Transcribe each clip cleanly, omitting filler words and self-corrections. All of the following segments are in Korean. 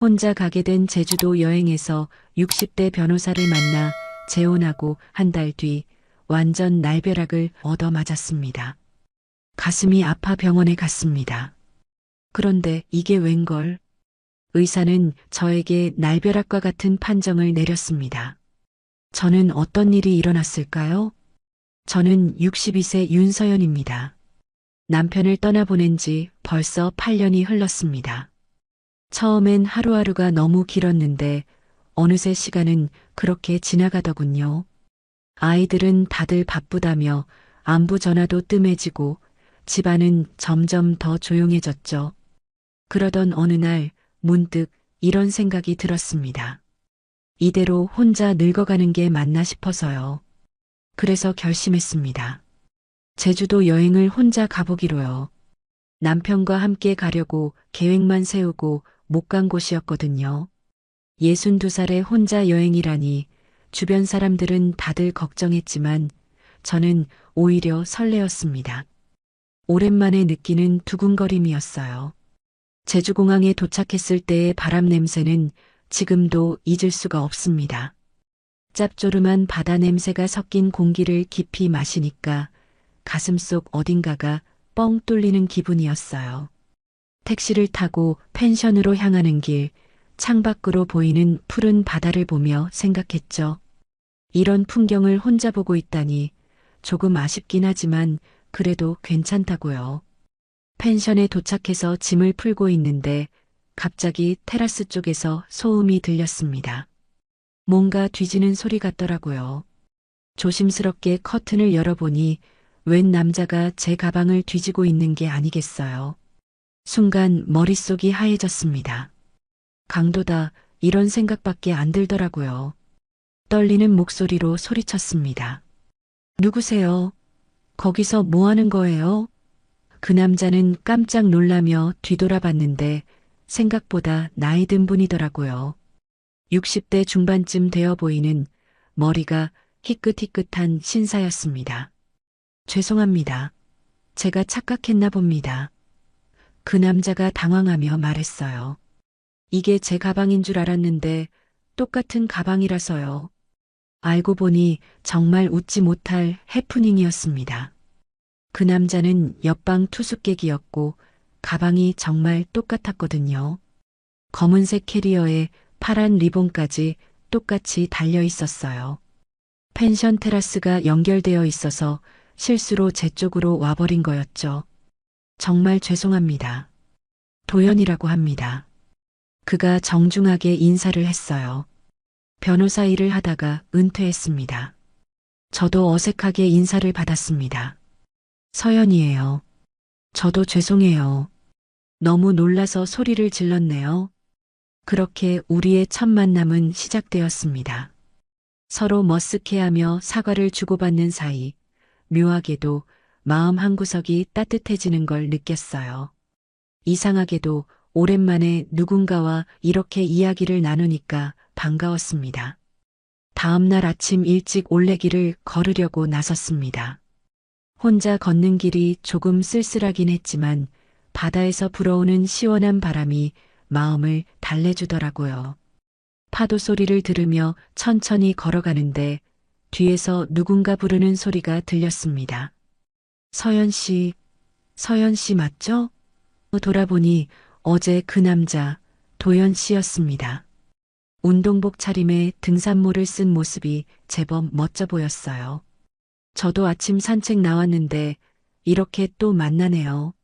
혼자 가게 된 제주도 여행에서 60대 변호사를 만나 재혼하고 한 달 뒤 완전 날벼락을 얻어맞았습니다. 가슴이 아파 병원에 갔습니다. 그런데 이게 웬걸? 의사는 저에게 날벼락과 같은 판정을 내렸습니다. 저는 어떤 일이 일어났을까요? 저는 62세 윤서연입니다. 남편을 떠나보낸 지 벌써 8년이 흘렀습니다. 처음엔 하루하루가 너무 길었는데 어느새 시간은 그렇게 지나가더군요. 아이들은 다들 바쁘다며 안부 전화도 뜸해지고 집안은 점점 더 조용해졌죠. 그러던 어느 날 문득 이런 생각이 들었습니다. 이대로 혼자 늙어가는 게 맞나 싶어서요. 그래서 결심했습니다. 제주도 여행을 혼자 가보기로요. 남편과 함께 가려고 계획만 세우고 못 간 곳이었거든요. 62살에 혼자 여행이라니 주변 사람들은 다들 걱정했지만 저는 오히려 설레었습니다. 오랜만에 느끼는 두근거림이었어요. 제주공항에 도착했을 때의 바람 냄새는 지금도 잊을 수가 없습니다. 짭조름한 바다 냄새가 섞인 공기를 깊이 마시니까 가슴속 어딘가가 뻥 뚫리는 기분이었어요. 택시를 타고 펜션으로 향하는 길, 창밖으로 보이는 푸른 바다를 보며 생각했죠. 이런 풍경을 혼자 보고 있다니 조금 아쉽긴 하지만 그래도 괜찮다고요. 펜션에 도착해서 짐을 풀고 있는데 갑자기 테라스 쪽에서 소음이 들렸습니다. 뭔가 뒤지는 소리 같더라고요. 조심스럽게 커튼을 열어보니 웬 남자가 제 가방을 뒤지고 있는 게 아니겠어요. 순간 머릿속이 하얘졌습니다. 강도다, 이런 생각밖에 안 들더라고요. 떨리는 목소리로 소리쳤습니다. 누구세요? 거기서 뭐 하는 거예요? 그 남자는 깜짝 놀라며 뒤돌아봤는데 생각보다 나이 든 분이더라고요. 60대 중반쯤 되어 보이는 머리가 희끗희끗한 신사였습니다. 죄송합니다. 제가 착각했나 봅니다. 그 남자가 당황하며 말했어요. 이게 제 가방인 줄 알았는데 똑같은 가방이라서요. 알고 보니 정말 웃지 못할 해프닝이었습니다. 그 남자는 옆방 투숙객이었고 가방이 정말 똑같았거든요. 검은색 캐리어에 파란 리본까지 똑같이 달려 있었어요. 펜션 테라스가 연결되어 있어서 실수로 제 쪽으로 와버린 거였죠. 정말 죄송합니다. 도연이라고 합니다. 그가 정중하게 인사를 했어요. 변호사 일을 하다가 은퇴했습니다. 저도 어색하게 인사를 받았습니다. 서연이에요. 저도 죄송해요. 너무 놀라서 소리를 질렀네요. 그렇게 우리의 첫 만남은 시작되었습니다. 서로 머쓱해하며 사과를 주고받는 사이 묘하게도 마음 한구석이 따뜻해지는 걸 느꼈어요. 이상하게도 오랜만에 누군가와 이렇게 이야기를 나누니까 반가웠습니다. 다음 날 아침 일찍 올레길을 걸으려고 나섰습니다. 혼자 걷는 길이 조금 쓸쓸하긴 했지만 바다에서 불어오는 시원한 바람이 마음을 달래주더라고요. 파도 소리를 들으며 천천히 걸어가는데 뒤에서 누군가 부르는 소리가 들렸습니다. 서연 씨, 서연 씨 맞죠? 돌아보니 어제 그 남자 도연 씨였습니다. 운동복 차림에 등산모를 쓴 모습이 제법 멋져 보였어요. 저도 아침 산책 나왔는데 이렇게 또 만나네요.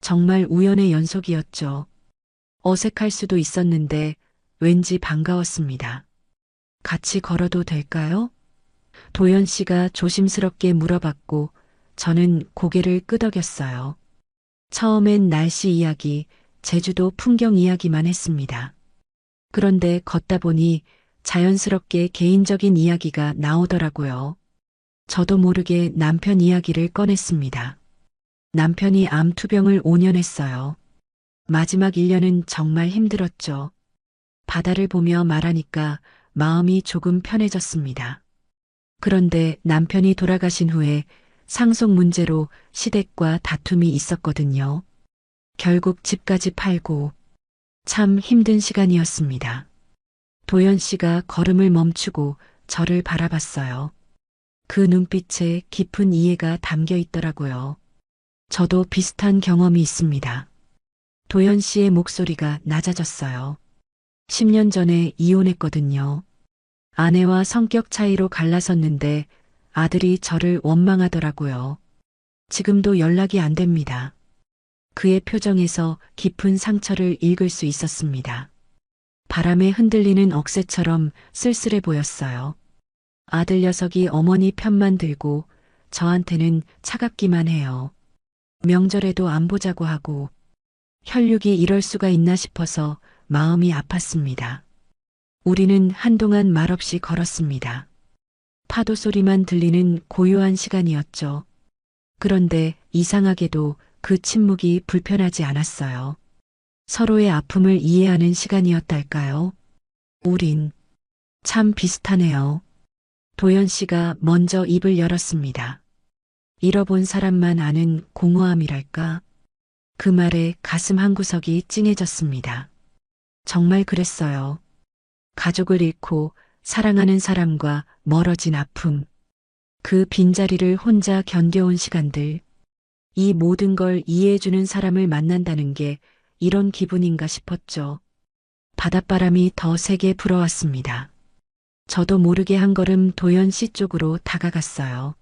정말 우연의 연속이었죠. 어색할 수도 있었는데 왠지 반가웠습니다. 같이 걸어도 될까요? 도연 씨가 조심스럽게 물어봤고 저는 고개를 끄덕였어요. 처음엔 날씨 이야기, 제주도 풍경 이야기만 했습니다. 그런데 걷다 보니 자연스럽게 개인적인 이야기가 나오더라고요. 저도 모르게 남편 이야기를 꺼냈습니다. 남편이 암투병을 5년 했어요. 마지막 1년은 정말 힘들었죠. 바다를 보며 말하니까 마음이 조금 편해졌습니다. 그런데 남편이 돌아가신 후에 상속 문제로 시댁과 다툼이 있었거든요. 결국 집까지 팔고 참 힘든 시간이었습니다. 도연 씨가 걸음을 멈추고 저를 바라봤어요. 그 눈빛에 깊은 이해가 담겨 있더라고요. 저도 비슷한 경험이 있습니다. 도연 씨의 목소리가 낮아졌어요. 10년 전에 이혼했거든요. 아내와 성격 차이로 갈라섰는데 아들이 저를 원망하더라고요. 지금도 연락이 안 됩니다. 그의 표정에서 깊은 상처를 읽을 수 있었습니다. 바람에 흔들리는 억새처럼 쓸쓸해 보였어요. 아들 녀석이 어머니 편만 들고 저한테는 차갑기만 해요. 명절에도 안 보자고 하고 혈육이 이럴 수가 있나 싶어서 마음이 아팠습니다. 우리는 한동안 말없이 걸었습니다. 파도 소리만 들리는 고요한 시간이었죠. 그런데 이상하게도 그 침묵이 불편하지 않았어요. 서로의 아픔을 이해하는 시간이었달까요? 우린 참 비슷하네요. 도연 씨가 먼저 입을 열었습니다. 잃어본 사람만 아는 공허함이랄까? 그 말에 가슴 한구석이 찡해졌습니다. 정말 그랬어요. 가족을 잃고 사랑하는 사람과 멀어진 아픔. 그 빈자리를 혼자 견뎌온 시간들. 이 모든 걸 이해해주는 사람을 만난다는 게 이런 기분인가 싶었죠. 바닷바람이 더 세게 불어왔습니다. 저도 모르게 한 걸음 도연 씨 쪽으로 다가갔어요.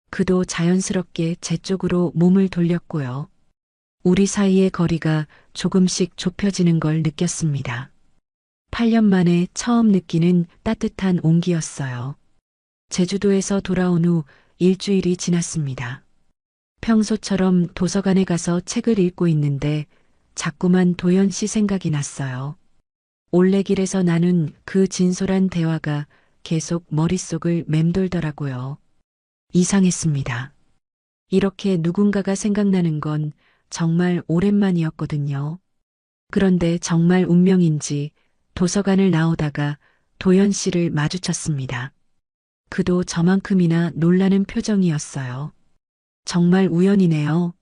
그도 자연스럽게 제 쪽으로 몸을 돌렸고요. 우리 사이의 거리가 조금씩 좁혀지는 걸 느꼈습니다. 8년 만에 처음 느끼는 따뜻한 온기였어요. 제주도에서 돌아온 후 일주일이 지났습니다. 평소처럼 도서관에 가서 책을 읽고 있는데 자꾸만 도연 씨 생각이 났어요. 올레길에서 나눈 그 진솔한 대화가 계속 머릿속을 맴돌더라고요. 이상했습니다. 이렇게 누군가가 생각나는 건 정말 오랜만이었거든요. 그런데 정말 운명인지 도서관을 나오다가 도연 씨를 마주쳤습니다. 그도 저만큼이나 놀라는 표정이었어요. 정말 우연이네요.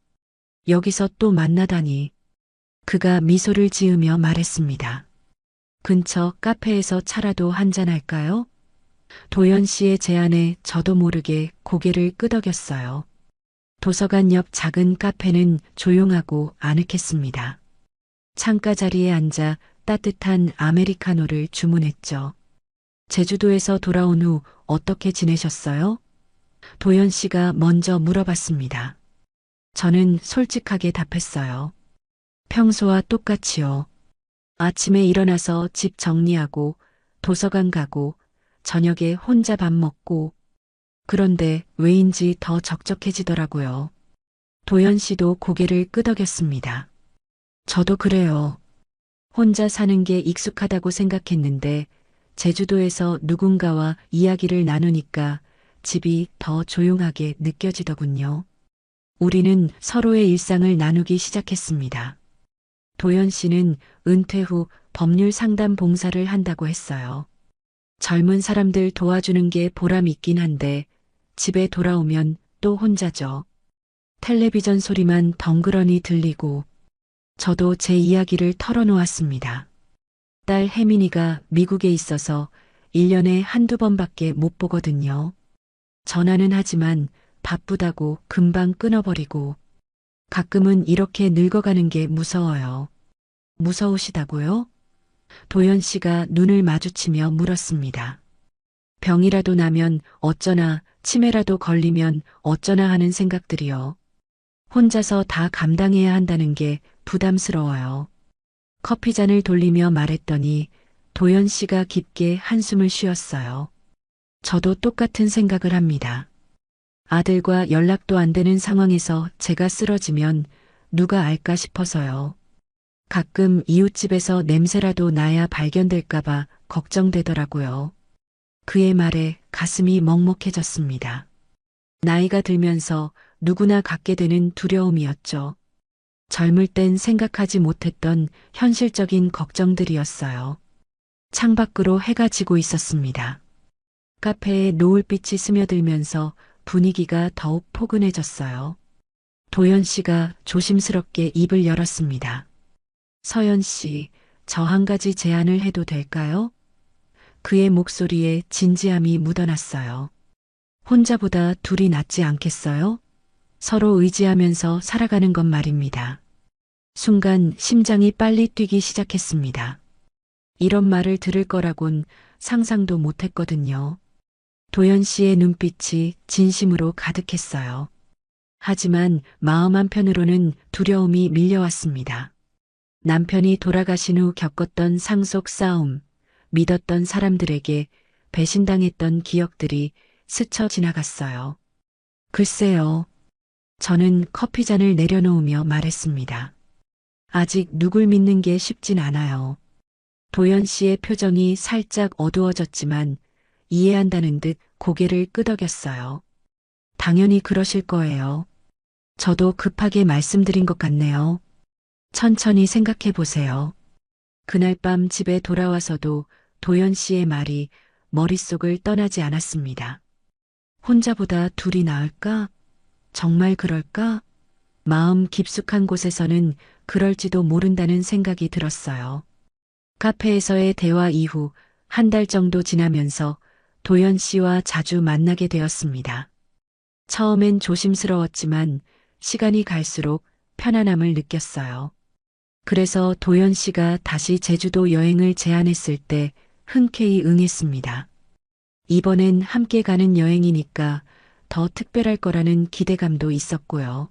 여기서 또 만나다니. 그가 미소를 지으며 말했습니다. 근처 카페에서 차라도 한잔할까요? 도연 씨의 제안에 저도 모르게 고개를 끄덕였어요. 도서관 옆 작은 카페는 조용하고 아늑했습니다. 창가 자리에 앉아 따뜻한 아메리카노를 주문했죠. 제주도에서 돌아온 후 어떻게 지내셨어요? 도연 씨가 먼저 물어봤습니다. 저는 솔직하게 답했어요. 평소와 똑같이요. 아침에 일어나서 집 정리하고 도서관 가고 저녁에 혼자 밥 먹고 그런데 왜인지 더 적적해지더라고요. 도연 씨도 고개를 끄덕였습니다. 저도 그래요. 혼자 사는 게 익숙하다고 생각했는데 제주도에서 누군가와 이야기를 나누니까 집이 더 조용하게 느껴지더군요. 우리는 서로의 일상을 나누기 시작했습니다. 도연 씨는 은퇴 후 법률 상담 봉사를 한다고 했어요. 젊은 사람들 도와주는 게 보람 있긴 한데 집에 돌아오면 또 혼자죠. 텔레비전 소리만 덩그러니 들리고 저도 제 이야기를 털어놓았습니다. 딸 혜민이가 미국에 있어서 1년에 한두 번밖에 못 보거든요. 전화는 하지만 바쁘다고 금방 끊어버리고 가끔은 이렇게 늙어가는 게 무서워요. 무서우시다고요? 도연 씨가 눈을 마주치며 물었습니다. 병이라도 나면 어쩌나, 치매라도 걸리면 어쩌나 하는 생각들이요. 혼자서 다 감당해야 한다는 게 부담스러워요. 커피잔을 돌리며 말했더니 도연 씨가 깊게 한숨을 쉬었어요. 저도 똑같은 생각을 합니다. 아들과 연락도 안 되는 상황에서 제가 쓰러지면 누가 알까 싶어서요. 가끔 이웃집에서 냄새라도 나야 발견될까봐 걱정되더라고요. 그의 말에 가슴이 먹먹해졌습니다. 나이가 들면서 누구나 갖게 되는 두려움이었죠. 젊을 땐 생각하지 못했던 현실적인 걱정들이었어요. 창밖으로 해가 지고 있었습니다. 카페에 노을빛이 스며들면서 분위기가 더욱 포근해졌어요. 도연 씨가 조심스럽게 입을 열었습니다. 서연 씨, 저 한 가지 제안을 해도 될까요? 그의 목소리에 진지함이 묻어났어요. 혼자보다 둘이 낫지 않겠어요? 서로 의지하면서 살아가는 것 말입니다. 순간 심장이 빨리 뛰기 시작했습니다. 이런 말을 들을 거라곤 상상도 못했거든요. 도연 씨의 눈빛이 진심으로 가득했어요. 하지만 마음 한편으로는 두려움이 밀려왔습니다. 남편이 돌아가신 후 겪었던 상속 싸움, 믿었던 사람들에게 배신당했던 기억들이 스쳐 지나갔어요. 글쎄요. 저는 커피잔을 내려놓으며 말했습니다. 아직 누굴 믿는 게 쉽진 않아요. 도연 씨의 표정이 살짝 어두워졌지만 이해한다는 듯 고개를 끄덕였어요. 당연히 그러실 거예요. 저도 급하게 말씀드린 것 같네요. 천천히 생각해 보세요. 그날 밤 집에 돌아와서도 도연 씨의 말이 머릿속을 떠나지 않았습니다. 혼자보다 둘이 나을까? 정말 그럴까? 마음 깊숙한 곳에서는 그럴지도 모른다는 생각이 들었어요. 카페에서의 대화 이후 한 달 정도 지나면서 도연 씨와 자주 만나게 되었습니다. 처음엔 조심스러웠지만 시간이 갈수록 편안함을 느꼈어요. 그래서 도연 씨가 다시 제주도 여행을 제안했을 때 흔쾌히 응했습니다. 이번엔 함께 가는 여행이니까 더 특별할 거라는 기대감도 있었고요.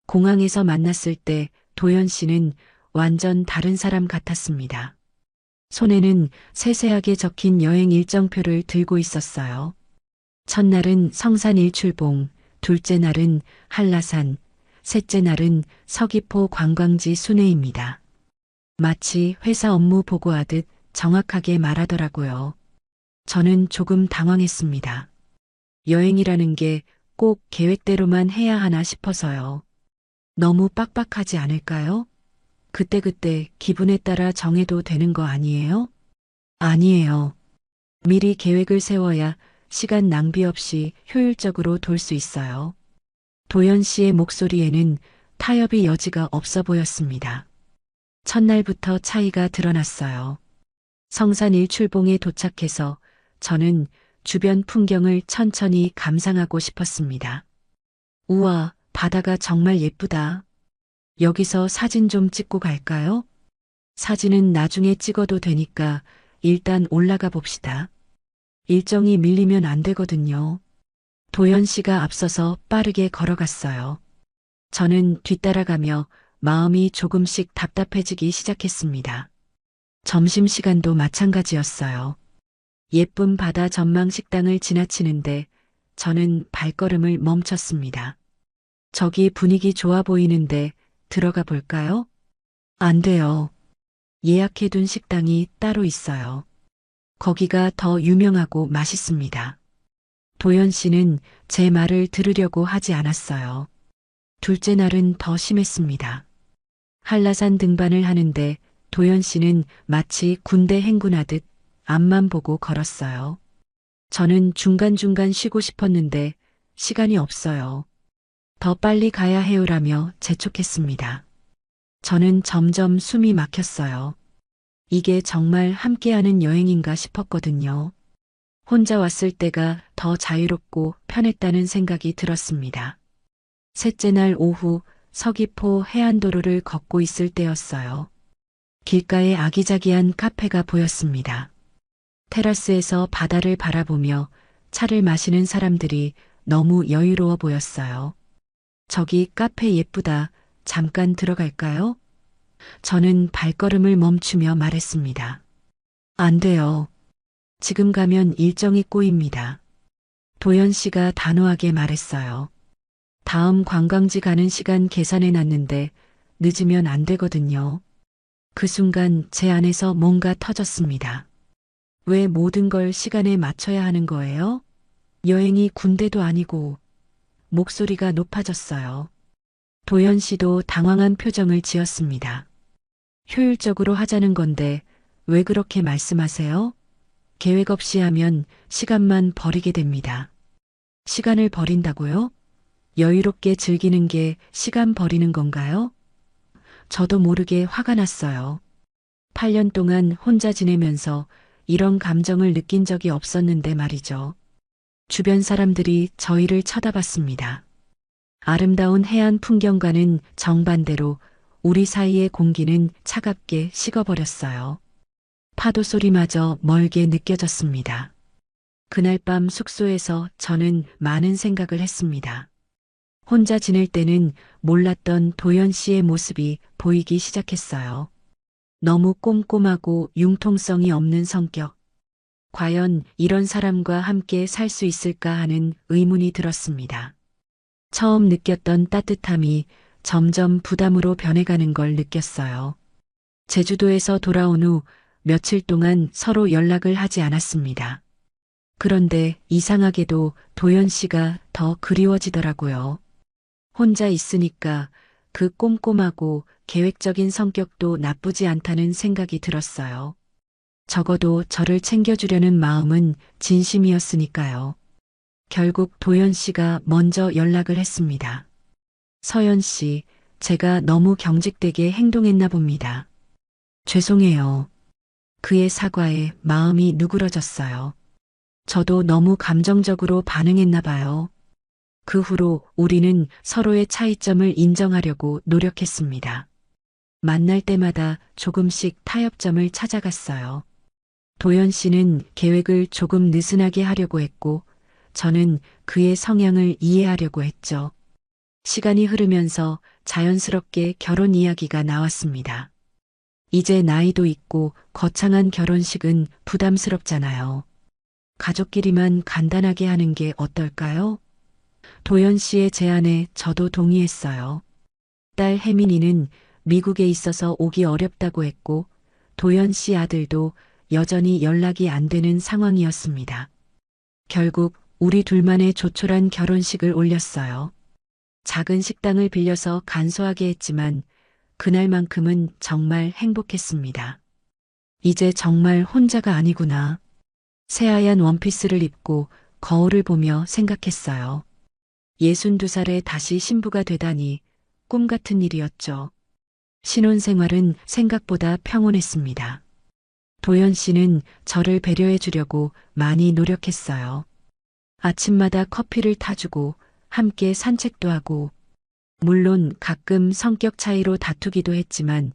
공항에서 만났을 때 도연 씨는 완전 다른 사람 같았습니다. 손에는 세세하게 적힌 여행 일정표를 들고 있었어요. 첫날은 성산 일출봉, 둘째 날은 한라산, 셋째 날은 서귀포 관광지 순회입니다. 마치 회사 업무 보고하듯 정확하게 말하더라고요. 저는 조금 당황했습니다. 여행이라는 게 꼭 계획대로만 해야 하나 싶어서요. 너무 빡빡하지 않을까요? 그때그때 기분에 따라 정해도 되는 거 아니에요? 아니에요. 미리 계획을 세워야 시간 낭비 없이 효율적으로 돌 수 있어요. 도연 씨의 목소리에는 타협의 여지가 없어 보였습니다. 첫날부터 차이가 드러났어요. 성산 일출봉에 도착해서 저는 주변 풍경을 천천히 감상하고 싶었습니다. 우와, 바다가 정말 예쁘다. 여기서 사진 좀 찍고 갈까요? 사진은 나중에 찍어도 되니까 일단 올라가 봅시다. 일정이 밀리면 안 되거든요. 도연 씨가 앞서서 빠르게 걸어갔어요. 저는 뒤따라가며 마음이 조금씩 답답해지기 시작했습니다. 점심시간도 마찬가지였어요. 예쁜 바다 전망 식당을 지나치는데 저는 발걸음을 멈췄습니다. 저기 분위기 좋아 보이는데 들어가 볼까요? 안 돼요. 예약해둔 식당이 따로 있어요. 거기가 더 유명하고 맛있습니다. 도연 씨는 제 말을 들으려고 하지 않았어요. 둘째 날은 더 심했습니다. 한라산 등반을 하는데 도연 씨는 마치 군대 행군하듯 앞만 보고 걸었어요. 저는 중간중간 쉬고 싶었는데 시간이 없어요. 더 빨리 가야 해요라며 재촉했습니다. 저는 점점 숨이 막혔어요. 이게 정말 함께하는 여행인가 싶었거든요. 혼자 왔을 때가 더 자유롭고 편했다는 생각이 들었습니다. 셋째 날 오후 서귀포 해안도로를 걷고 있을 때였어요. 길가에 아기자기한 카페가 보였습니다. 테라스에서 바다를 바라보며 차를 마시는 사람들이 너무 여유로워 보였어요. 저기 카페 예쁘다. 잠깐 들어갈까요? 저는 발걸음을 멈추며 말했습니다. 안 돼요. 지금 가면 일정이 꼬입니다. 도연 씨가 단호하게 말했어요. 다음 관광지 가는 시간 계산해 놨는데 늦으면 안 되거든요. 그 순간 제 안에서 뭔가 터졌습니다. 왜 모든 걸 시간에 맞춰야 하는 거예요? 여행이 군대도 아니고. 목소리가 높아졌어요. 도연 씨도 당황한 표정을 지었습니다. 효율적으로 하자는 건데 왜 그렇게 말씀하세요? 계획 없이 하면 시간만 버리게 됩니다. 시간을 버린다고요? 여유롭게 즐기는 게 시간 버리는 건가요? 저도 모르게 화가 났어요. 8년 동안 혼자 지내면서 이런 감정을 느낀 적이 없었는데 말이죠. 주변 사람들이 저희를 쳐다봤습니다. 아름다운 해안 풍경과는 정반대로 우리 사이의 공기는 차갑게 식어버렸어요. 파도 소리마저 멀게 느껴졌습니다. 그날 밤 숙소에서 저는 많은 생각을 했습니다. 혼자 지낼 때는 몰랐던 도연 씨의 모습이 보이기 시작했어요. 너무 꼼꼼하고 융통성이 없는 성격. 과연 이런 사람과 함께 살 수 있을까 하는 의문이 들었습니다. 처음 느꼈던 따뜻함이 점점 부담으로 변해가는 걸 느꼈어요. 제주도에서 돌아온 후 며칠 동안 서로 연락을 하지 않았습니다. 그런데 이상하게도 도연 씨가 더 그리워지더라고요. 혼자 있으니까 그 꼼꼼하고 계획적인 성격도 나쁘지 않다는 생각이 들었어요. 적어도 저를 챙겨주려는 마음은 진심이었으니까요. 결국 도연 씨가 먼저 연락을 했습니다. 서연 씨, 제가 너무 경직되게 행동했나 봅니다. 죄송해요. 그의 사과에 마음이 누그러졌어요. 저도 너무 감정적으로 반응했나 봐요. 그 후로 우리는 서로의 차이점을 인정하려고 노력했습니다. 만날 때마다 조금씩 타협점을 찾아갔어요. 도연 씨는 계획을 조금 느슨하게 하려고 했고, 저는 그의 성향을 이해하려고 했죠. 시간이 흐르면서 자연스럽게 결혼 이야기가 나왔습니다. 이제 나이도 있고 거창한 결혼식은 부담스럽잖아요. 가족끼리만 간단하게 하는 게 어떨까요? 도연 씨의 제안에 저도 동의했어요. 딸 혜민이는 미국에 있어서 오기 어렵다고 했고, 도연 씨 아들도 여전히 연락이 안 되는 상황이었습니다. 결국 우리 둘만의 조촐한 결혼식을 올렸어요. 작은 식당을 빌려서 간소하게 했지만 그날만큼은 정말 행복했습니다. 이제 정말 혼자가 아니구나. 새하얀 원피스를 입고 거울을 보며 생각했어요. 62살에 다시 신부가 되다니 꿈 같은 일이었죠. 신혼생활은 생각보다 평온했습니다. 도연 씨는 저를 배려해 주려고 많이 노력했어요. 아침마다 커피를 타주고 함께 산책도 하고, 물론 가끔 성격 차이로 다투기도 했지만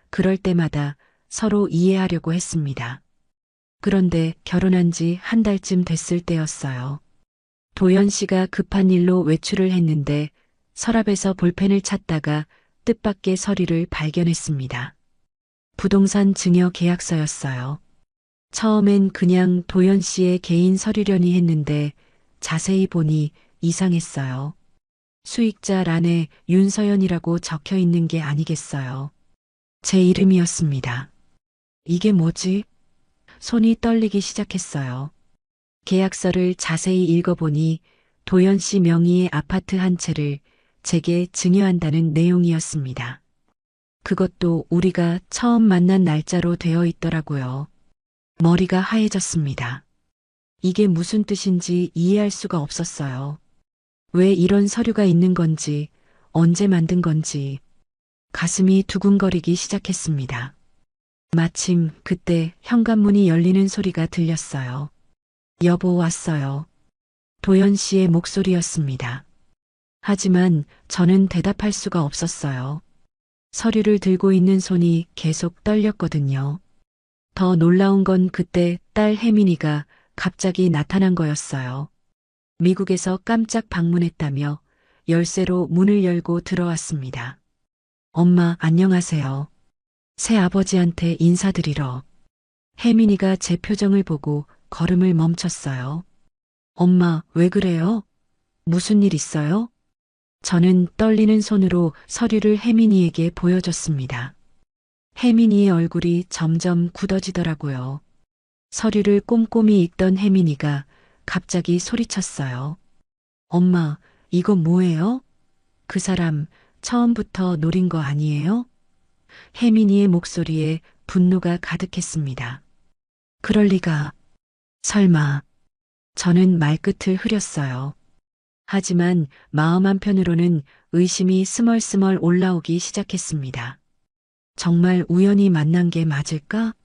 그럴 때마다 서로 이해하려고 했습니다. 그런데 결혼한 지 한 달쯤 됐을 때였어요. 도연 씨가 급한 일로 외출을 했는데 서랍에서 볼펜을 찾다가 뜻밖의 서류를 발견했습니다. 부동산 증여 계약서였어요. 처음엔 그냥 도연 씨의 개인 서류려니 했는데 자세히 보니 이상했어요. 수익자 란에 윤서연이라고 적혀 있는 게 아니겠어요. 제 이름이었습니다. 이게 뭐지? 손이 떨리기 시작했어요. 계약서를 자세히 읽어보니 도연 씨 명의의 아파트 한 채를 제게 증여한다는 내용이었습니다. 그것도 우리가 처음 만난 날짜로 되어 있더라고요. 머리가 하얘졌습니다. 이게 무슨 뜻인지 이해할 수가 없었어요. 왜 이런 서류가 있는 건지, 언제 만든 건지, 가슴이 두근거리기 시작했습니다. 마침 그때 현관문이 열리는 소리가 들렸어요. 여보 왔어요. 도연 씨의 목소리였습니다. 하지만 저는 대답할 수가 없었어요. 서류를 들고 있는 손이 계속 떨렸거든요. 더 놀라운 건 그때 딸 혜민이가 갑자기 나타난 거였어요. 미국에서 깜짝 방문했다며 열쇠로 문을 열고 들어왔습니다. 엄마 안녕하세요. 새아버지한테 인사드리러. 혜민이가 제 표정을 보고 걸음을 멈췄어요. 엄마 왜 그래요? 무슨 일 있어요? 저는 떨리는 손으로 서류를 혜민이에게 보여줬습니다. 혜민이의 얼굴이 점점 굳어지더라고요. 서류를 꼼꼼히 읽던 혜민이가 갑자기 소리쳤어요. 엄마, 이거 뭐예요? 그 사람 처음부터 노린 거 아니에요? 혜민이의 목소리에 분노가 가득했습니다. 그럴 리가. 설마. 저는 말끝을 흐렸어요. 하지만 마음 한편으로는 의심이 스멀스멀 올라오기 시작했습니다. 정말 우연히 만난 게 맞을까?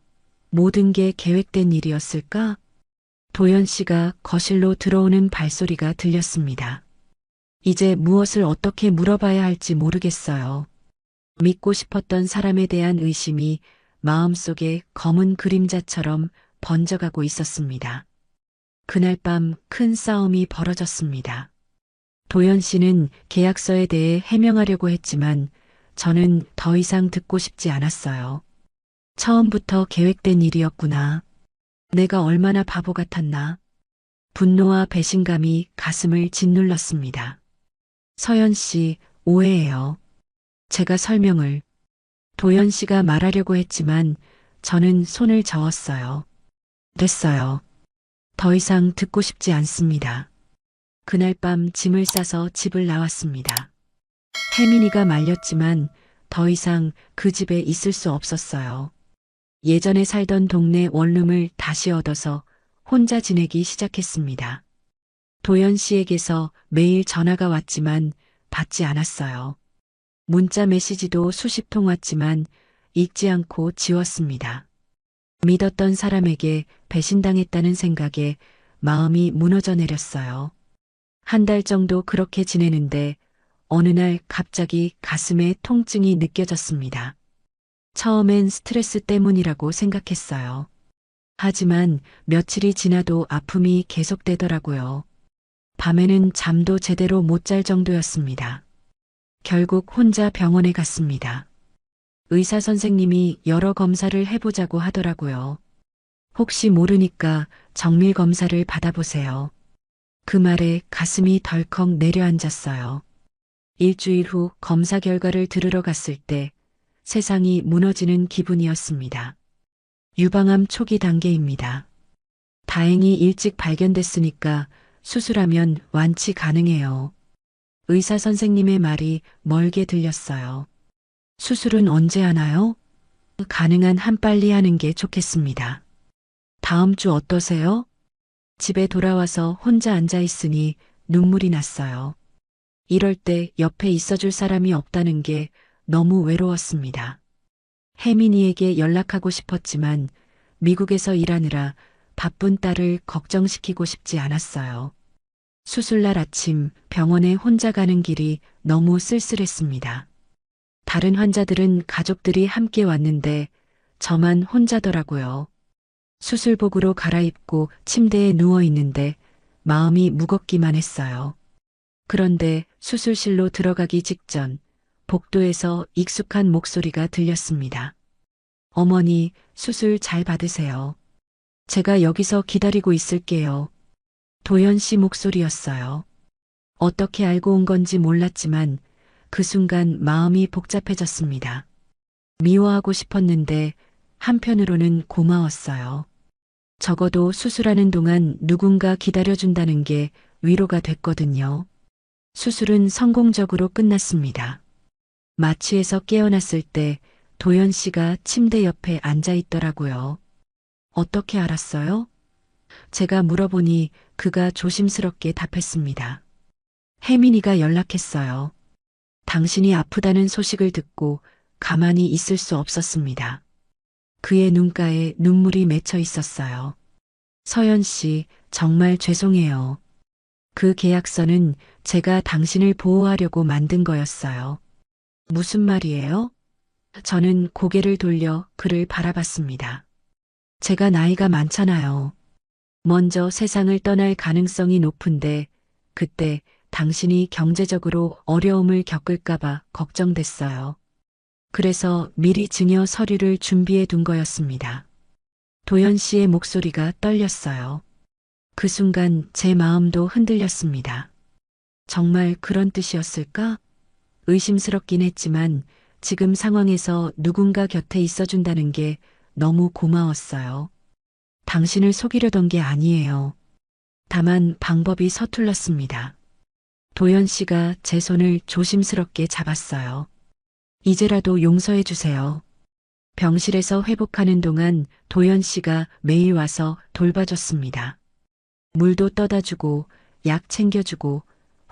모든 게 계획된 일이었을까? 도연 씨가 거실로 들어오는 발소리가 들렸습니다. 이제 무엇을 어떻게 물어봐야 할지 모르겠어요. 믿고 싶었던 사람에 대한 의심이 마음속에 검은 그림자처럼 번져가고 있었습니다. 그날 밤 큰 싸움이 벌어졌습니다. 도연 씨는 계약서에 대해 해명하려고 했지만 저는 더 이상 듣고 싶지 않았어요. 처음부터 계획된 일이었구나. 내가 얼마나 바보 같았나. 분노와 배신감이 가슴을 짓눌렀습니다. 서연 씨, 오해예요. 제가 설명을. 도연 씨가 말하려고 했지만 저는 손을 저었어요. 됐어요. 더 이상 듣고 싶지 않습니다. 그날 밤 짐을 싸서 집을 나왔습니다. 혜민이가 말렸지만 더 이상 그 집에 있을 수 없었어요. 예전에 살던 동네 원룸을 다시 얻어서 혼자 지내기 시작했습니다. 도연 씨에게서 매일 전화가 왔지만 받지 않았어요. 문자 메시지도 수십 통 왔지만 읽지 않고 지웠습니다. 믿었던 사람에게 배신당했다는 생각에 마음이 무너져 내렸어요. 한 달 정도 그렇게 지내는데 어느 날 갑자기 가슴에 통증이 느껴졌습니다. 처음엔 스트레스 때문이라고 생각했어요. 하지만 며칠이 지나도 아픔이 계속되더라고요. 밤에는 잠도 제대로 못 잘 정도였습니다. 결국 혼자 병원에 갔습니다. 의사 선생님이 여러 검사를 해보자고 하더라고요. 혹시 모르니까 정밀 검사를 받아보세요. 그 말에 가슴이 덜컥 내려앉았어요. 일주일 후 검사 결과를 들으러 갔을 때 세상이 무너지는 기분이었습니다. 유방암 초기 단계입니다. 다행히 일찍 발견됐으니까 수술하면 완치 가능해요. 의사 선생님의 말이 멀게 들렸어요. 수술은 언제 하나요? 가능한 한 빨리 하는 게 좋겠습니다. 다음 주 어떠세요? 집에 돌아와서 혼자 앉아 있으니 눈물이 났어요. 이럴 때 옆에 있어줄 사람이 없다는 게 너무 외로웠습니다. 혜민이에게 연락하고 싶었지만 미국에서 일하느라 바쁜 딸을 걱정시키고 싶지 않았어요. 수술날 아침 병원에 혼자 가는 길이 너무 쓸쓸했습니다. 다른 환자들은 가족들이 함께 왔는데 저만 혼자더라고요. 수술복으로 갈아입고 침대에 누워 있는데 마음이 무겁기만 했어요. 그런데 수술실로 들어가기 직전 복도에서 익숙한 목소리가 들렸습니다. 어머니, 수술 잘 받으세요. 제가 여기서 기다리고 있을게요. 도연 씨 목소리였어요. 어떻게 알고 온 건지 몰랐지만 그 순간 마음이 복잡해졌습니다. 미워하고 싶었는데 한편으로는 고마웠어요. 적어도 수술하는 동안 누군가 기다려준다는 게 위로가 됐거든요. 수술은 성공적으로 끝났습니다. 마취에서 깨어났을 때 도연 씨가 침대 옆에 앉아 있더라고요. 어떻게 알았어요? 제가 물어보니 그가 조심스럽게 답했습니다. 혜민이가 연락했어요. 당신이 아프다는 소식을 듣고 가만히 있을 수 없었습니다. 그의 눈가에 눈물이 맺혀 있었어요. 서연 씨, 정말 죄송해요. 그 계약서는 제가 당신을 보호하려고 만든 거였어요. 무슨 말이에요? 저는 고개를 돌려 그를 바라봤습니다. 제가 나이가 많잖아요. 먼저 세상을 떠날 가능성이 높은데 그때 당신이 경제적으로 어려움을 겪을까봐 걱정됐어요. 그래서 미리 증여 서류를 준비해 둔 거였습니다. 도연 씨의 목소리가 떨렸어요. 그 순간 제 마음도 흔들렸습니다. 정말 그런 뜻이었을까? 의심스럽긴 했지만 지금 상황에서 누군가 곁에 있어준다는 게 너무 고마웠어요. 당신을 속이려던 게 아니에요. 다만 방법이 서툴렀습니다. 도연 씨가 제 손을 조심스럽게 잡았어요. 이제라도 용서해 주세요. 병실에서 회복하는 동안 도연 씨가 매일 와서 돌봐줬습니다. 물도 떠다 주고 약 챙겨주고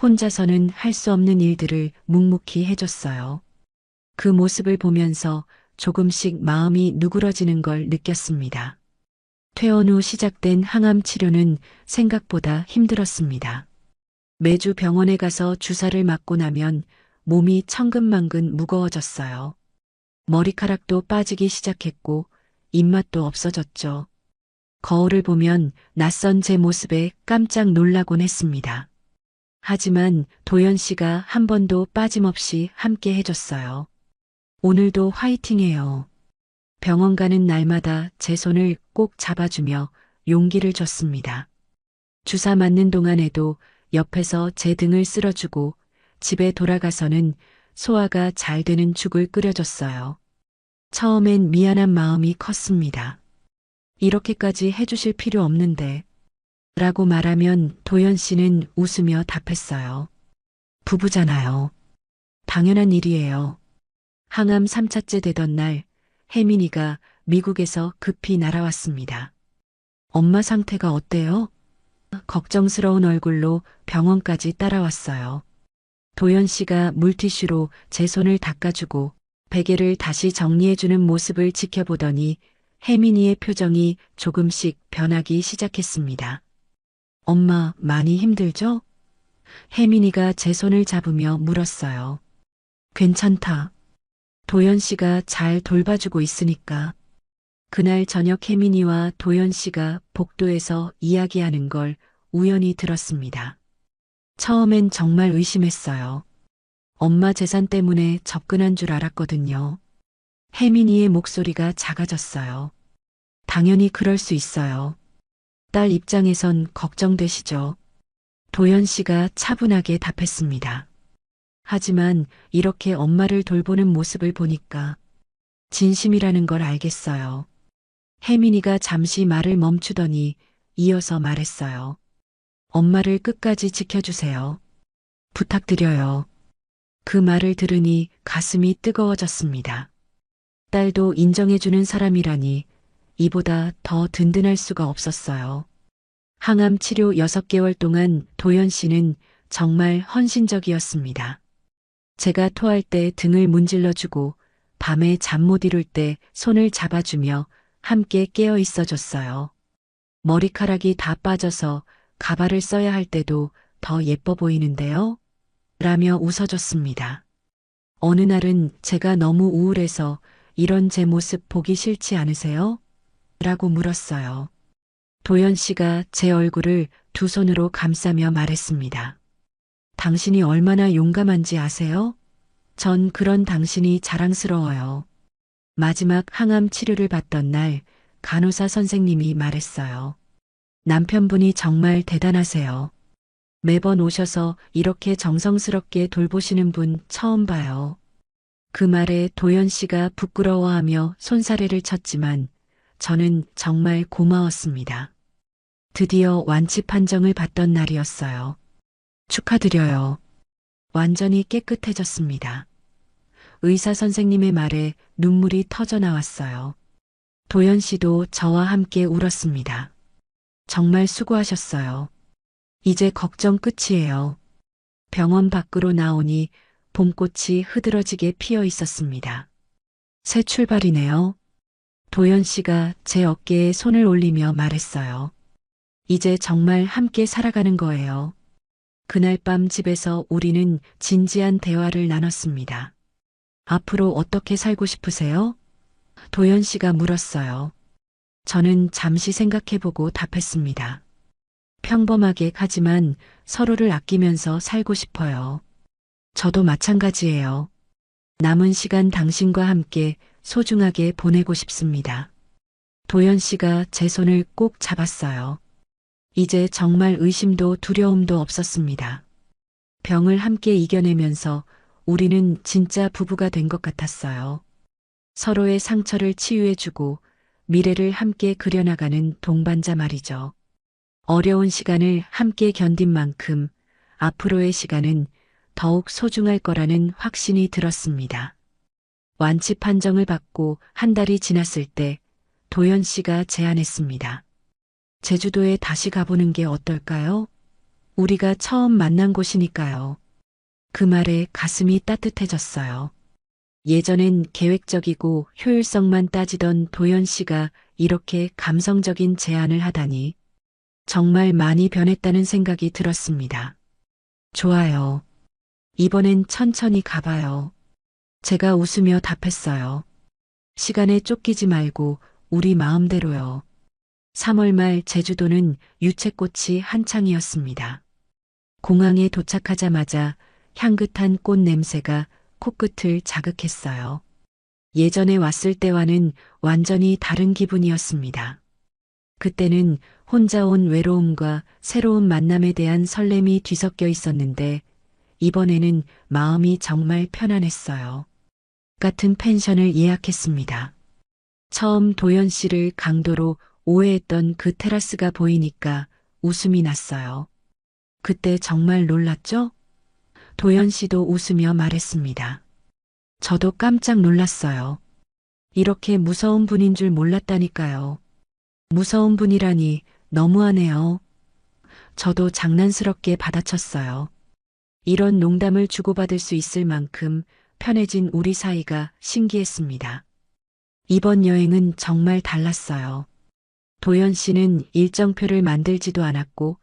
혼자서는 할 수 없는 일들을 묵묵히 해줬어요. 그 모습을 보면서 조금씩 마음이 누그러지는 걸 느꼈습니다. 퇴원 후 시작된 항암 치료는 생각보다 힘들었습니다. 매주 병원에 가서 주사를 맞고 나면 몸이 천근만근 무거워졌어요. 머리카락도 빠지기 시작했고 입맛도 없어졌죠. 거울을 보면 낯선 제 모습에 깜짝 놀라곤 했습니다. 하지만 도연 씨가 한 번도 빠짐없이 함께 해줬어요. 오늘도 화이팅해요. 병원 가는 날마다 제 손을 꼭 잡아주며 용기를 줬습니다. 주사 맞는 동안에도 옆에서 제 등을 쓸어주고 집에 돌아가서는 소화가 잘 되는 죽을 끓여줬어요. 처음엔 미안한 마음이 컸습니다. 이렇게까지 해주실 필요 없는데 라고 말하면 도연 씨는 웃으며 답했어요. 부부잖아요. 당연한 일이에요. 항암 3차째 되던 날 혜민이가 미국에서 급히 날아왔습니다. 엄마 상태가 어때요? 걱정스러운 얼굴로 병원까지 따라왔어요. 도연 씨가 물티슈로 제 손을 닦아주고 베개를 다시 정리해주는 모습을 지켜보더니 혜민이의 표정이 조금씩 변하기 시작했습니다. 엄마 많이 힘들죠? 혜민이가 제 손을 잡으며 물었어요. 괜찮다. 도연 씨가 잘 돌봐주고 있으니까. 그날 저녁 혜민이와 도연 씨가 복도에서 이야기하는 걸 우연히 들었습니다. 처음엔 정말 의심했어요. 엄마 재산 때문에 접근한 줄 알았거든요. 혜민이의 목소리가 작아졌어요. 당연히 그럴 수 있어요. 딸 입장에선 걱정되시죠. 도연 씨가 차분하게 답했습니다. 하지만 이렇게 엄마를 돌보는 모습을 보니까 진심이라는 걸 알겠어요. 혜민이가 잠시 말을 멈추더니 이어서 말했어요. 엄마를 끝까지 지켜주세요. 부탁드려요. 그 말을 들으니 가슴이 뜨거워졌습니다. 딸도 인정해주는 사람이라니 이보다 더 든든할 수가 없었어요. 항암 치료 6개월 동안 도연 씨는 정말 헌신적이었습니다. 제가 토할 때 등을 문질러주고 밤에 잠 못 이룰 때 손을 잡아주며 함께 깨어 있어 줬어요. 머리카락이 다 빠져서 가발을 써야 할 때도 더 예뻐 보이는데요? 라며 웃어줬습니다. 어느 날은 제가 너무 우울해서 이런 제 모습 보기 싫지 않으세요? 라고 물었어요. 도연 씨가 제 얼굴을 두 손으로 감싸며 말했습니다. 당신이 얼마나 용감한지 아세요? 전 그런 당신이 자랑스러워요. 마지막 항암 치료를 받던 날 간호사 선생님이 말했어요. 남편분이 정말 대단하세요. 매번 오셔서 이렇게 정성스럽게 돌보시는 분 처음 봐요. 그 말에 도연 씨가 부끄러워하며 손사래를 쳤지만 저는 정말 고마웠습니다. 드디어 완치 판정을 받던 날이었어요. 축하드려요. 완전히 깨끗해졌습니다. 의사 선생님의 말에 눈물이 터져 나왔어요. 도연 씨도 저와 함께 울었습니다. 정말 수고하셨어요. 이제 걱정 끝이에요. 병원 밖으로 나오니 봄꽃이 흐드러지게 피어 있었습니다. 새 출발이네요. 도연 씨가 제 어깨에 손을 올리며 말했어요. 이제 정말 함께 살아가는 거예요. 그날 밤 집에서 우리는 진지한 대화를 나눴습니다. 앞으로 어떻게 살고 싶으세요? 도연 씨가 물었어요. 저는 잠시 생각해보고 답했습니다. 평범하게 하지만 서로를 아끼면서 살고 싶어요. 저도 마찬가지예요. 남은 시간 당신과 함께 소중하게 보내고 싶습니다. 도연 씨가 제 손을 꼭 잡았어요. 이제 정말 의심도 두려움도 없었습니다. 병을 함께 이겨내면서 우리는 진짜 부부가 된 것 같았어요. 서로의 상처를 치유해주고 미래를 함께 그려나가는 동반자 말이죠. 어려운 시간을 함께 견딘 만큼 앞으로의 시간은 더욱 소중할 거라는 확신이 들었습니다. 완치 판정을 받고 한 달이 지났을 때 도연 씨가 제안했습니다. 제주도에 다시 가보는 게 어떨까요? 우리가 처음 만난 곳이니까요. 그 말에 가슴이 따뜻해졌어요. 예전엔 계획적이고 효율성만 따지던 도연 씨가 이렇게 감성적인 제안을 하다니 정말 많이 변했다는 생각이 들었습니다. 좋아요. 이번엔 천천히 가봐요. 제가 웃으며 답했어요. 시간에 쫓기지 말고 우리 마음대로요. 3월 말 제주도는 유채꽃이 한창이었습니다. 공항에 도착하자마자 향긋한 꽃 냄새가 코끝을 자극했어요. 예전에 왔을 때와는 완전히 다른 기분이었습니다. 그때는 혼자 온 외로움과 새로운 만남에 대한 설렘이 뒤섞여 있었는데 이번에는 마음이 정말 편안했어요. 같은 펜션을 예약했습니다. 처음 도연 씨를 강도로 오해했던 그 테라스가 보이니까 웃음이 났어요. 그때 정말 놀랐죠? 도연 씨도 웃으며 말했습니다. 저도 깜짝 놀랐어요. 이렇게 무서운 분인 줄 몰랐다니까요. 무서운 분이라니 너무하네요. 저도 장난스럽게 받아쳤어요. 이런 농담을 주고받을 수 있을 만큼 편해진 우리 사이가 신기했습니다. 이번 여행은 정말 달랐어요. 도연 씨는 일정표를 만들지도 않았고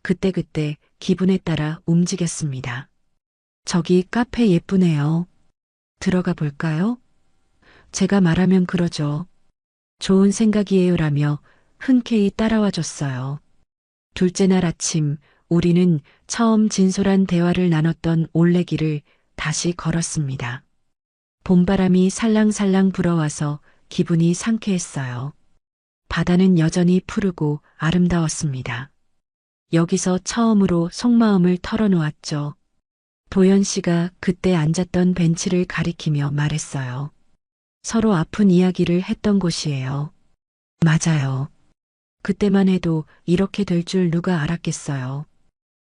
그때그때 기분에 따라 움직였습니다. 저기 카페 예쁘네요. 들어가 볼까요? 제가 말하면 그러죠. 좋은 생각이에요라며 흔쾌히 따라와 줬어요. 둘째 날 아침 우리는 처음 진솔한 대화를 나눴던 올레길을 다시 걸었습니다. 봄바람이 살랑살랑 불어와서 기분이 상쾌했어요. 바다는 여전히 푸르고 아름다웠습니다. 여기서 처음으로 속마음을 털어놓았죠. 도연 씨가 그때 앉았던 벤치를 가리키며 말했어요. 서로 아픈 이야기를 했던 곳이에요. 맞아요. 그때만 해도 이렇게 될 줄 누가 알았겠어요.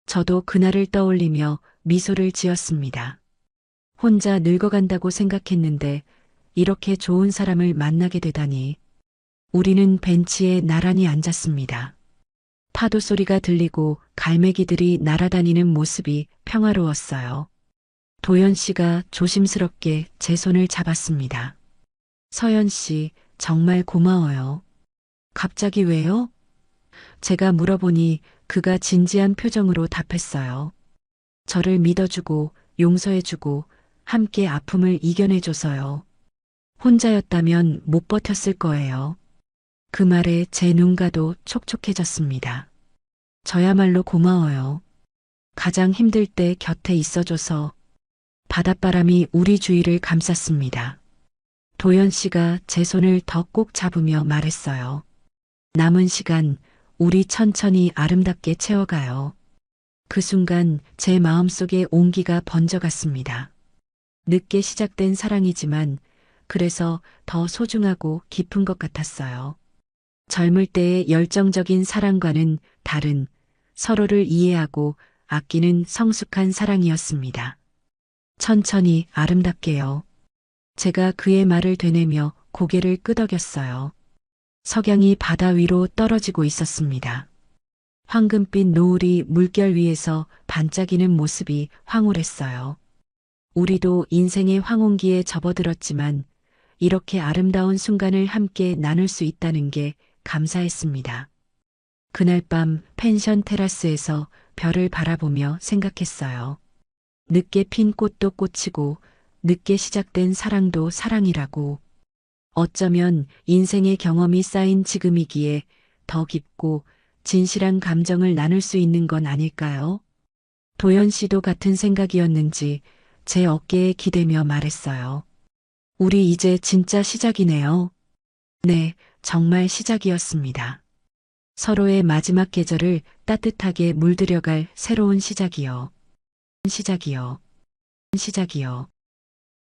저도 그날을 떠올리며 미소를 지었습니다. 혼자 늙어간다고 생각했는데 이렇게 좋은 사람을 만나게 되다니. 우리는 벤치에 나란히 앉았습니다. 파도 소리가 들리고 갈매기들이 날아다니는 모습이 평화로웠어요. 도연 씨가 조심스럽게 제 손을 잡았습니다. 서연 씨, 정말 고마워요. 갑자기 왜요? 제가 물어보니 그가 진지한 표정으로 답했어요. 저를 믿어주고 용서해주고 함께 아픔을 이겨내줘서요. 혼자였다면 못 버텼을 거예요. 그 말에 제 눈가도 촉촉해졌습니다. 저야말로 고마워요. 가장 힘들 때 곁에 있어줘서. 바닷바람이 우리 주위를 감쌌습니다. 도연 씨가 제 손을 더 꼭 잡으며 말했어요. 남은 시간 우리 천천히 아름답게 채워가요. 그 순간 제 마음속에 온기가 번져갔습니다. 늦게 시작된 사랑이지만 그래서 더 소중하고 깊은 것 같았어요. 젊을 때의 열정적인 사랑과는 다른 서로를 이해하고 아끼는 성숙한 사랑이었습니다. 천천히 아름답게요. 제가 그의 말을 되뇌며 고개를 끄덕였어요. 석양이 바다 위로 떨어지고 있었습니다. 황금빛 노을이 물결 위에서 반짝이는 모습이 황홀했어요. 우리도 인생의 황혼기에 접어들었지만 이렇게 아름다운 순간을 함께 나눌 수 있다는 게 감사했습니다. 그날 밤 펜션 테라스에서 별을 바라보며 생각했어요. 늦게 핀 꽃도 꽃이고 늦게 시작된 사랑도 사랑이라고. 어쩌면 인생의 경험이 쌓인 지금이기에 더 깊고 진실한 감정을 나눌 수 있는 건 아닐까요? 도연 씨도 같은 생각이었는지 제 어깨에 기대며 말했어요. 우리 이제 진짜 시작이네요. 네, 정말 시작이었습니다. 서로의 마지막 계절을 따뜻하게 물들여갈 새로운 시작이요. 시작이요. 시작이요.